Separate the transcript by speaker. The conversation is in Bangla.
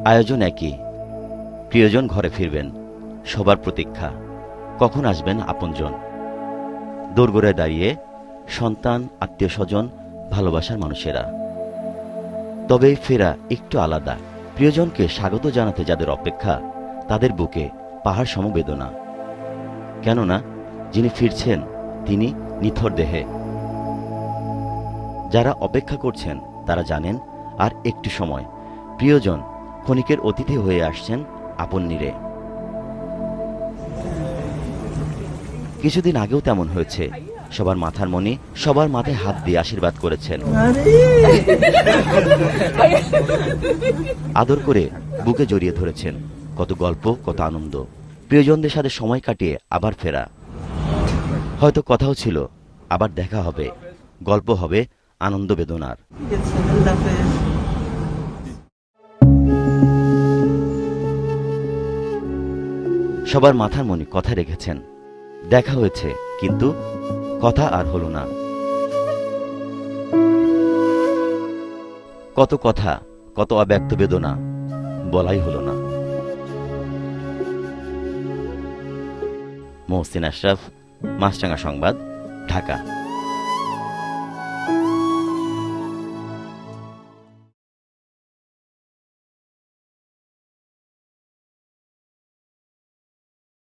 Speaker 1: আয়োজন একই, প্রিয়জন ঘরে ফিরবেন, সবার প্রতীক্ষা কখন আসবেন আপনজন। দোরগোড়ায় দাঁড়িয়ে সন্তান, আত্মীয় স্বজন, ভালোবাসার মানুষেরা। তবে এই ফেরা একটু আলাদা। প্রিয়জনকে স্বাগত জানাতে যাদের অপেক্ষা, তাদের বুকে পাহাড় সমবেদনা। কেননা যিনি ফিরছেন তিনি নিথর দেহে। যারা অপেক্ষা করছেন তারা জানেন আর একটু সময় প্রিয়জন ক্ষণিকের অতিথি হয়ে আসছেন আপন নীড়ে। কিছুদিন আগেও তেমন হয়েছে। সবার মাথার মণি সবার মাথায় হাত দিয়ে আশীর্বাদ করেছেন, আদর করে বুকে জড়িয়ে ধরেছেন। কত গল্প, কত আনন্দ। প্রিয়জনদের সাথে সময় কাটিয়ে আবার ফেরা। হয়তো কথাও ছিল আবার দেখা হবে, গল্প হবে আনন্দ বেদনার। সবার মাথার মণি কথা রেখেছেন। দেখা হয়েছে কিন্তু কথা আর হলো না। কত কথা, কত অব্যক্ত বেদনা, বলাই হলো না। মহসিন আশরাফ, মাছরাঙা সংবাদ, ঢাকা।